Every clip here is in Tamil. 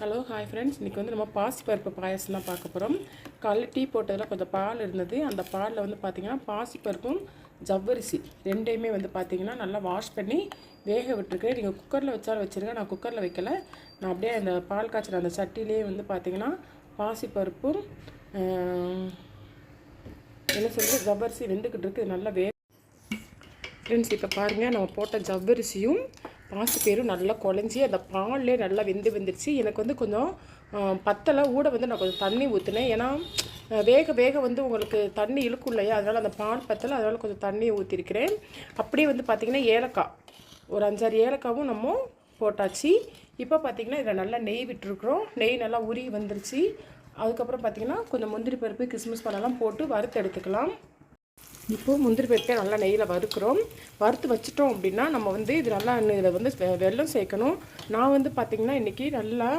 ஹலோ ஹாய் ஃப்ரெண்ட்ஸ், இன்றைக்கி வந்து நம்ம பாசிப்பருப்பு பாயாசம் தான் பார்க்க போகிறோம். காலைல டீ போட்டதில் கொஞ்சம் பால் இருந்தது. அந்த பாலில் வந்து பார்த்திங்கன்னா பாசிப்பருப்பும் ஜவ்வரிசி ரெண்டையுமே வந்து பார்த்திங்கன்னா நல்லா வாஷ் பண்ணி வேக விட்டுருக்கேன். நீங்கள் குக்கரில் வச்சாலும் வச்சுருங்க, நான் குக்கரில் வைக்கலை. நான் அப்படியே அந்த பால் காய்ச்சல் அந்த சட்டிலே வந்து பார்த்திங்கன்னா பாசிப்பருப்பும் என்ன சொல்கிறது ஜவ்வரிசி வெந்துக்கிட்டு இருக்குது. நல்லா ஃப்ரெண்ட்ஸ், இப்போ பாருங்கள், நம்ம போட்ட ஜவ்வரிசியும் பாசிப்பயிரும் நல்லா குழஞ்சி அந்த பால்லே நல்லா வெந்துருச்சு. எனக்கு வந்து கொஞ்சம் பத்தலை ஊட வந்து நான் கொஞ்சம் தண்ணி ஊற்றினேன். ஏன்னா வேக வேக வந்து உங்களுக்கு தண்ணி இழுக்கும் இல்லையா, அதனால் அந்த பால் பத்தலை, அதனால் கொஞ்சம் தண்ணியை ஊற்றிருக்கிறேன். அப்படியே வந்து பார்த்திங்கன்னா ஏலக்காய் ஒரு 5-6 ஏலக்காவும் நம்ம போட்டாச்சு. இப்போ பார்த்திங்கன்னா இதில் நல்லா நெய் விட்டுருக்குறோம். நெய் நல்லா உருகி வந்துருச்சு. அதுக்கப்புறம் பார்த்திங்கன்னா கொஞ்சம் முந்திரி பருப்பு கிஸ்மிஸ் பழம்லாம் போட்டு வறுத்து எடுத்துக்கலாம். இப்போது முந்திரி பருப்பை நல்லா நெய்யில் வறுத்து வச்சிட்டோம் அப்படின்னா நம்ம வந்து இது நல்லா இதில் வந்து வெல்லம் சேர்க்கணும். நான் வந்து பார்த்திங்கன்னா இன்றைக்கி நல்லா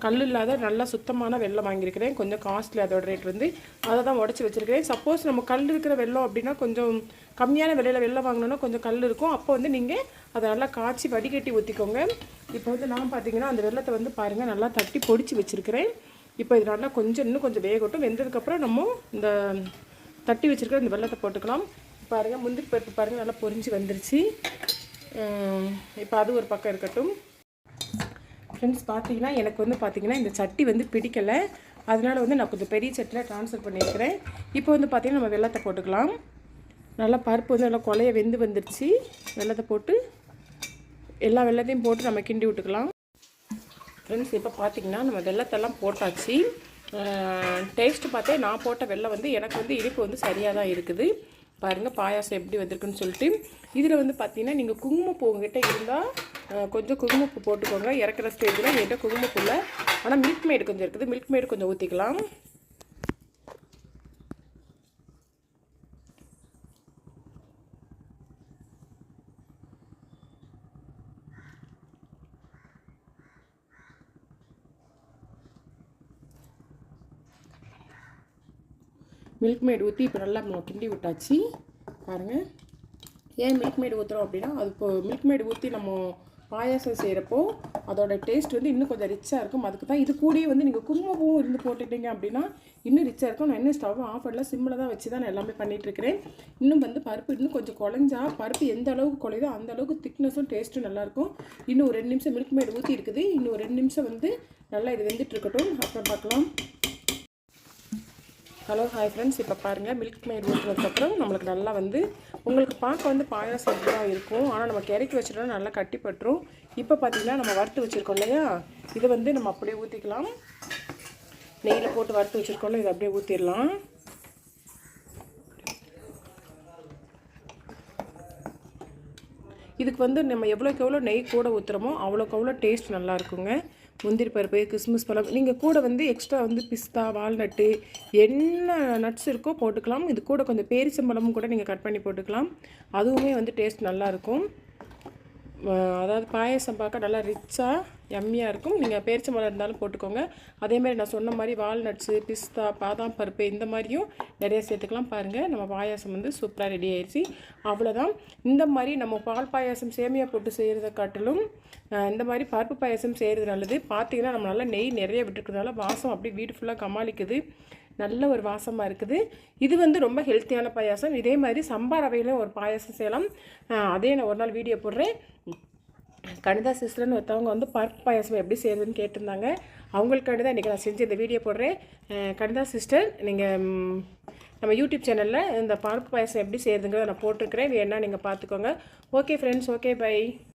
கல் இல்லாத நல்லா சுத்தமான வெல்லம் வாங்கியிருக்கிறேன். கொஞ்சம் காஸ்ட்லி, அதோட ரேட் வந்து அதை தான் உடச்சி வச்சுருக்கிறேன். சப்போஸ் நம்ம கல் இருக்கிற வெல்லம் அப்படின்னா கொஞ்சம் கம்மியான விலையில் வெல்லம் வாங்கினோன்னா கொஞ்சம் கல் இருக்கும். அப்போ வந்து நீங்கள் அதை நல்லா காய்ச்சி வடிகட்டி ஊற்றிக்கோங்க. இப்போ வந்து நான் பார்த்திங்கன்னா அந்த வெல்லத்தை வந்து பாருங்கள் நல்லா தட்டி பொடிச்சு வச்சுருக்கிறேன். இப்போ இது நல்லா இன்னும் கொஞ்சம் வேகட்டும். வெந்ததுக்கப்புறம் நம்ம இந்த தட்டி வச்சுருக்க இந்த வெல்லத்தை போட்டுக்கலாம். பாருங்கள், முந்திரி பருப்பு பாருங்கள் நல்லா பொரிஞ்சு வந்துருச்சு. இப்போ அது ஒரு பக்கம் இருக்கட்டும். ஃப்ரெண்ட்ஸ், பார்த்தீங்கன்னா எனக்கு வந்து பார்த்திங்கன்னா இந்த சட்டி வந்து பிடிக்கலை. அதனால் வந்து நான் கொஞ்சம் பெரிய சட்டியில் ட்ரான்ஸ்ஃபர் பண்ணியிருக்கிறேன். இப்போ வந்து பார்த்திங்கன்னா நம்ம வெல்லத்தை போட்டுக்கலாம். நல்லா பருப்பு வந்து நல்லா குழைய வந்துருச்சு. வெல்லத்தை போட்டு எல்லா வெல்லத்தையும் போட்டு நம்ம கிண்டி விட்டுக்கலாம். ஃப்ரெண்ட்ஸ், இப்போ பார்த்திங்கன்னா நம்ம வெல்லத்தெல்லாம் போட்டாச்சு. டேஸ்ட்டு பார்த்தே நான் போட்ட வெல்லம் வந்து எனக்கு வந்து இனிப்பு வந்து சரியாக தான் இருக்குது. பாருங்கள் பாயாசம் எப்படி வந்திருக்குன்னு சொல்லிட்டு. இதில் வந்து பார்த்திங்கன்னா நீங்கள் குங்குமப்பூ உங்ககிட்ட இருந்தால் கொஞ்சம் குங்குமப்பூ போட்டுக்கோங்க. இறக்குற ஸ்டேஜில் என்கிட்ட குங்குமப்பூ இல்லை, ஆனால் மில்க் மேடு கொஞ்சம் இருக்குது. மில்க் மேடு கொஞ்சம் ஊற்றிக்கலாம். மில்க் மேடு ஊற்றி இப்போ நல்லா நம்ம கிண்டி விட்டாச்சு. பாருங்கள், ஏன் மில்க் மேடு ஊற்றுறோம் அப்படின்னா அது இப்போ மில்க் மேடு ஊற்றி நம்ம பாயாசம் செய்கிறப்போ அதோட டேஸ்ட் வந்து இன்னும் கொஞ்சம் ரிச்சாக இருக்கும். அதுக்கு தான் இது கூடயே வந்து நீங்கள் குங்குமப்பூவும் இருந்து போட்டுட்டீங்க அப்படின்னா இன்னும் ரிச்சாக இருக்கும். நான் இன்னும் ஸ்டவ் ஆஃப் பண்ணல, சிம்மில் தான் வச்சு தான் நான் எல்லாமே பண்ணிகிட்ருக்கிறேன். இன்னும் வந்து பருப்பு இன்னும் கொஞ்சம் குழஞ்சா பருப்பு எந்த அளவுக்கு குழையுதோ அந்த அளவுக்கு திக்னஸும் டேஸ்ட்டும் நல்லாயிருக்கும். இன்னும் ஒரு 2 நிமிஷம் மில்க் மேடு ஊற்றி இருக்குது. இன்னும் ஒரு 2 நிமிஷம் வந்து நல்லா இது வெந்துட்டுருக்கட்டும், அப்புறம் பார்க்கலாம். ஹலோ ஹாய் ஃப்ரெண்ட்ஸ், இப்போ பாருங்கள் மில்க் மேட் ஊற்றுனதுக்கப்புறம் நம்மளுக்கு நல்லா வந்து உங்களுக்கு பார்க்க வந்து பாயாசம் எப்படி தான் இருக்கும். ஆனால் நம்ம இறக்கி வச்சுட்டோம்னா நல்லா கட்டிப்பட்டுரும். இப்போ பார்த்திங்கன்னா நம்ம வறுத்து வச்சுருக்கோம் இல்லையா, இதை வந்து நம்ம அப்படியே ஊற்றிக்கலாம். நெய்யில் போட்டு வறுத்து வச்சுருக்கோம்ல, இதை அப்படியே ஊற்றிடலாம். இதுக்கு வந்து நம்ம எவ்வளோக்கு எவ்வளோ நெய் கூட ஊற்றுறோமோ அவ்வளோக்கு அவ்வளோ டேஸ்ட் நல்லா இருக்குங்க. முந்திரி பருப்பு கிஸ்மிஸ் பழம் நீங்கள் கூட வந்து எக்ஸ்ட்ரா வந்து பிஸ்தா வால்நட்டு என்ன நட்ஸ் இருக்கோ போட்டுக்கலாம். இது கூட கொஞ்சம் பேரிச்சம்பழமும் கூட நீங்கள் கட் பண்ணி போட்டுக்கலாம். அதுவுமே வந்து டேஸ்ட் நல்லாயிருக்கும். அதாவது பாயசம் பார்க்க நல்லா ரிச்சாக எம்மியாக இருக்கும். நீங்கள் பேரிச்சம்பழம் இருந்தாலும் போட்டுக்கோங்க. அதேமாதிரி நான் சொன்ன மாதிரி வால்நட்ஸு பிஸ்தா பாதாம் பருப்பு இந்த மாதிரியும் நிறைய சேர்த்துக்கலாம். பாருங்கள், நம்ம பாயாசம் வந்து சூப்பராக ரெடி ஆயிடுச்சு. அவ்வளோதான். இந்த மாதிரி நம்ம பால் பாயாசம் சேமியா போட்டு செய்கிறத காட்டிலும் இந்த மாதிரி பருப்பு பாயாசம் செய்கிறது நல்லது. பார்த்திங்கன்னா நம்ம நல்லா நெய் நிறைய விட்டுருக்கிறதுனால வாசம் அப்படியே வீடு ஃபுல்லாக கமாலிக்குது. நல்ல ஒரு வாசமாக இருக்குது. இது வந்து ரொம்ப ஹெல்த்தியான பாயாசம். இதே மாதிரி சம்பா ரவையிலும் ஒரு பாயாசம் செய்யலாம். அதே நான் ஒரு நாள் வீடியோ போடுறேன். கணிதா சிஸ்டர்னு ஒருத்தவங்க வந்து பருப்பு பாயாசம் எப்படி செய்யறதுன்னு கேட்டிருந்தாங்க. அவங்களுக்காண்டி தான் இன்றைக்கி நான் செஞ்சு இந்த வீடியோ போடுறேன். கணிதா சிஸ்டர், நீங்கள் நம்ம யூடியூப் சேனலில் இந்த பருப்பு பாயாசம் எப்படி செய்யறதுங்கிறத நான் போட்டிருக்கிறேன். வேணா நீங்கள் பார்த்துக்கோங்க. Okay friends, okay bye.